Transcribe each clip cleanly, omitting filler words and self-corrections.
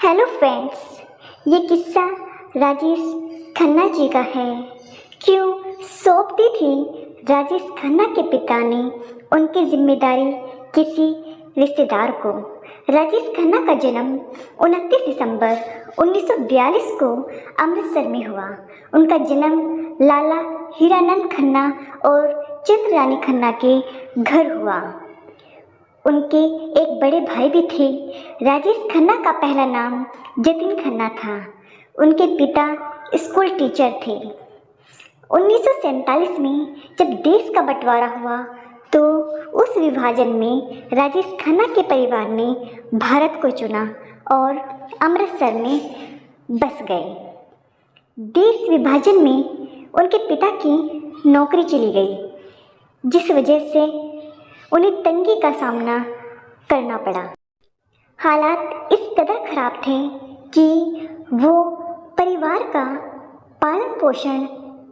Hello friends, ये किस्सा राजेश खन्ना जी का है। क्यों सौंपती थी राजेश खन्ना के पिता ने उनकी जिम्मेदारी किसी रिश्तेदार को। राजेश खन्ना का जन्म 29 दिसंबर 1942 को अमृतसर में हुआ। उनका जन्म लाला हीरानंद खन्ना और चंद्रानी खन्ना के घर हुआ। उनके एक बड़े भाई भी थे। राजेश खन्ना का पहला नाम जतिन खन्ना था। उनके पिता स्कूल टीचर थे। 1947 में जब देश का बंटवारा हुआ तो उस विभाजन में राजेश खन्ना के परिवार ने भारत को चुना और अमृतसर में बस गए। देश विभाजन में उनके पिता की नौकरी चली गई, जिस वजह से उन्हें तंगी का सामना करना पड़ा। हालात इस कदर खराब थे कि वो परिवार का पालन पोषण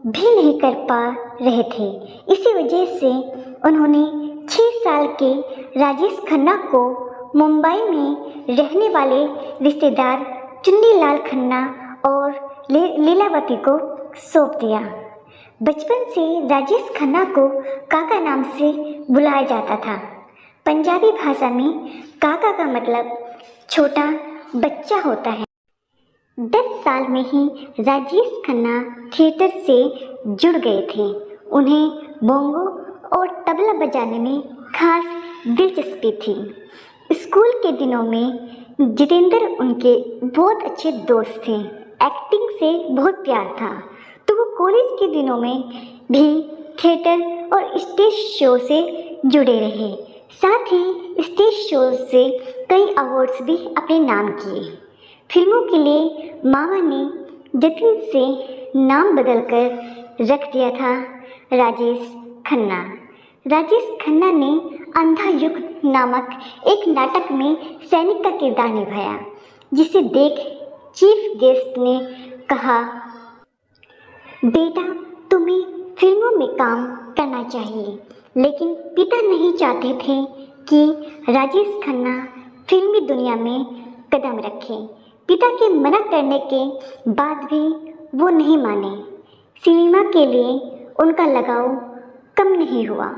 भी नहीं कर पा रहे थे। इसी वजह से उन्होंने 6 साल के राजेश खन्ना को मुंबई में रहने वाले रिश्तेदार चुन्नीलाल खन्ना और लीलावती को सौंप दिया। बचपन से राजेश खन्ना को काका नाम से बुलाया जाता था। पंजाबी भाषा में काका का मतलब छोटा बच्चा होता है। 10 साल में ही राजेश खन्ना थिएटर से जुड़ गए थे। उन्हें बोंगो और तबला बजाने में खास दिलचस्पी थी। स्कूल के दिनों में जितेंद्र उनके बहुत अच्छे दोस्त थे। एक्टिंग से बहुत प्यार था, तो वो कॉलेज के दिनों में भी थिएटर और स्टेज शो से जुड़े रहे। साथ ही स्टेज शो से कई अवार्ड्स भी अपने नाम किए। फिल्मों के लिए मामा ने जतिन से नाम बदलकर रख दिया था राजेश खन्ना। राजेश खन्ना ने अंधा युग नामक एक नाटक में सैनिक का किरदार निभाया, जिसे देख चीफ गेस्ट ने कहा, बेटा तुम्हें फिल्मों में काम करना चाहिए। लेकिन पिता नहीं चाहते थे कि राजेश खन्ना फिल्मी दुनिया में कदम रखे। पिता के मना करने के बाद भी वो नहीं माने। सिनेमा के लिए उनका लगाव कम नहीं हुआ।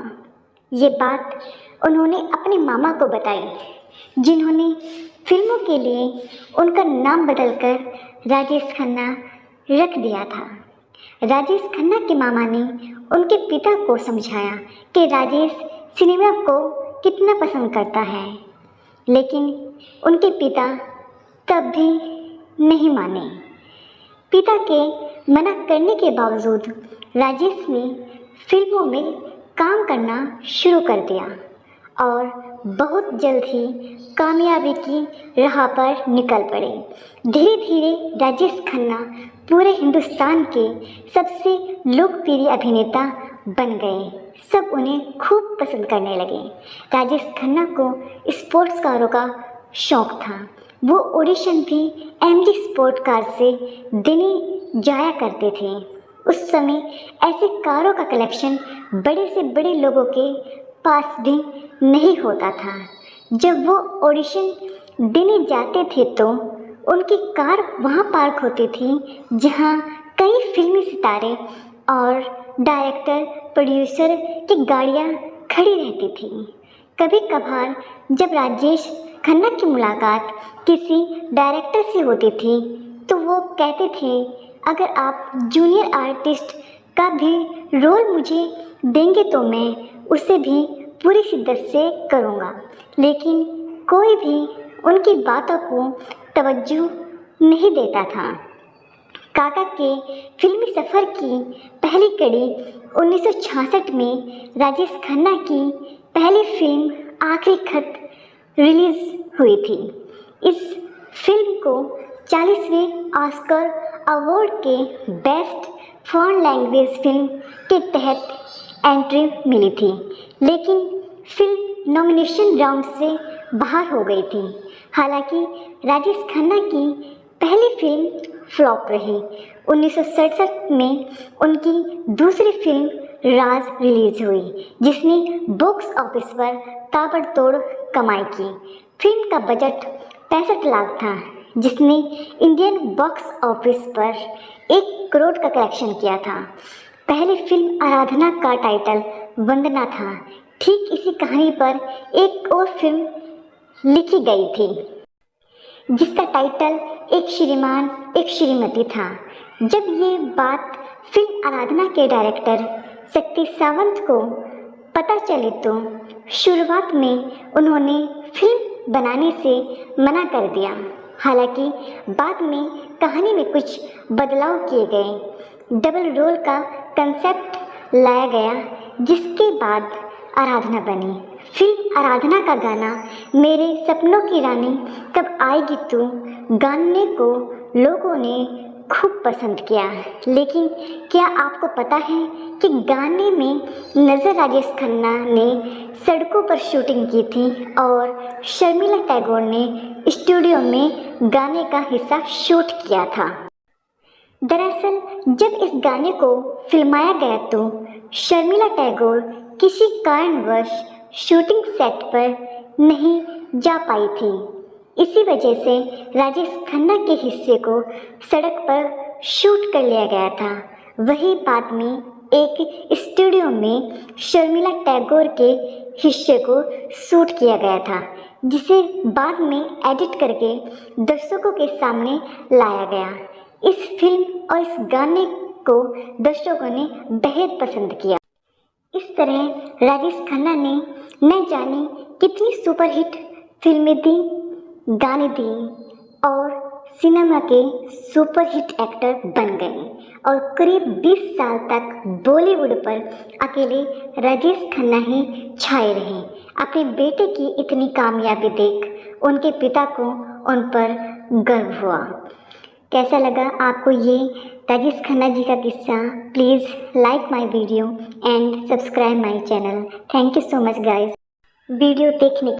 ये बात उन्होंने अपने मामा को बताई, जिन्होंने फिल्मों के लिए उनका नाम बदलकर राजेश खन्ना रख दिया था। राजेश खन्ना के मामा ने उनके पिता को समझाया कि राजेश सिनेमा को कितना पसंद करता है, लेकिन उनके पिता तब भी नहीं माने। पिता के मना करने के बावजूद राजेश ने फिल्मों में काम करना शुरू कर दिया और बहुत जल्द ही कामयाबी की राह पर निकल पड़े। धीरे धीरे राजेश खन्ना पूरे हिंदुस्तान के सबसे लोकप्रिय अभिनेता बन गए। सब उन्हें खूब पसंद करने लगे। राजेश खन्ना को स्पोर्ट्स कारों का शौक था। वो ऑडिशन भी एमजी स्पोर्ट कार से देने जाया करते थे। उस समय ऐसे कारों का कलेक्शन बड़े से बड़े लोगों के पास भी नहीं होता था। जब वो ऑडिशन देने जाते थे तो उनकी कार वहाँ पार्क होती थी जहाँ कई फिल्मी सितारे और डायरेक्टर प्रोड्यूसर की गाड़ियाँ खड़ी रहती थी। कभी कभार जब राजेश खन्ना की मुलाकात किसी डायरेक्टर से होती थी तो वो कहते थे, अगर आप जूनियर आर्टिस्ट का भी रोल मुझे देंगे तो मैं उसे भी पूरी शिद्दत से करूँगा। लेकिन कोई भी उनकी बातों को तवज्जो नहीं देता था। काका के फिल्मी सफ़र की पहली कड़ी 1966 में राजेश खन्ना की पहली फिल्म आखिरी खत रिलीज़ हुई थी। इस फिल्म को 40वें ऑस्कर अवार्ड के बेस्ट फॉरेन लैंग्वेज फिल्म के तहत एंट्री मिली थी, लेकिन फिल्म नॉमिनेशन राउंड से बाहर हो गई थी। हालांकि राजेश खन्ना की पहली फिल्म फ्लॉप रही। 1967 में उनकी दूसरी फिल्म राज रिलीज हुई, जिसने बॉक्स ऑफिस पर ताबड़तोड़ कमाई की। फिल्म का बजट 65 लाख था, जिसने इंडियन बॉक्स ऑफिस पर 1 करोड़ का कलेक्शन किया था। पहली फिल्म आराधना का टाइटल वंदना था। ठीक इसी कहानी पर एक और फिल्म लिखी गई थी जिसका टाइटल एक श्रीमान एक श्रीमती था। जब ये बात फिल्म आराधना के डायरेक्टर शक्ति सावंत को पता चली तो शुरुआत में उन्होंने फिल्म बनाने से मना कर दिया। हालांकि बाद में कहानी में कुछ बदलाव किए गए, डबल रोल का कंसेप्ट लाया गया, जिसके बाद आराधना बनी। फिल्म आराधना का गाना मेरे सपनों की रानी कब आएगी तू गाने को लोगों ने खूब पसंद किया। लेकिन क्या आपको पता है कि गाने में नज़र राजेश खन्ना ने सड़कों पर शूटिंग की थी और शर्मिला टैगोर ने स्टूडियो में गाने का हिस्सा शूट किया था। दरअसल जब इस गाने को फिल्माया गया तो शर्मिला टैगोर किसी कारणवश शूटिंग सेट पर नहीं जा पाई थी। इसी वजह से राजेश खन्ना के हिस्से को सड़क पर शूट कर लिया गया था। वही बाद में एक स्टूडियो में शर्मिला टैगोर के हिस्से को शूट किया गया था, जिसे बाद में एडिट करके दर्शकों के सामने लाया गया। इस फिल्म और इस गाने को दर्शकों ने बेहद पसंद किया। इस तरह राजेश खन्ना ने न जाने कितनी सुपरहिट फिल्में दी, गाने दी और सिनेमा के सुपरहिट एक्टर बन गए और करीब 20 साल तक बॉलीवुड पर अकेले राजेश खन्ना ही छाए रहे। अपने बेटे की इतनी कामयाबी देख उनके पिता को उन पर गर्व हुआ। कैसा लगा आपको ये राजेश खन्ना जी का किस्सा? Please like my video and subscribe my channel. Thank you so much guys video देखने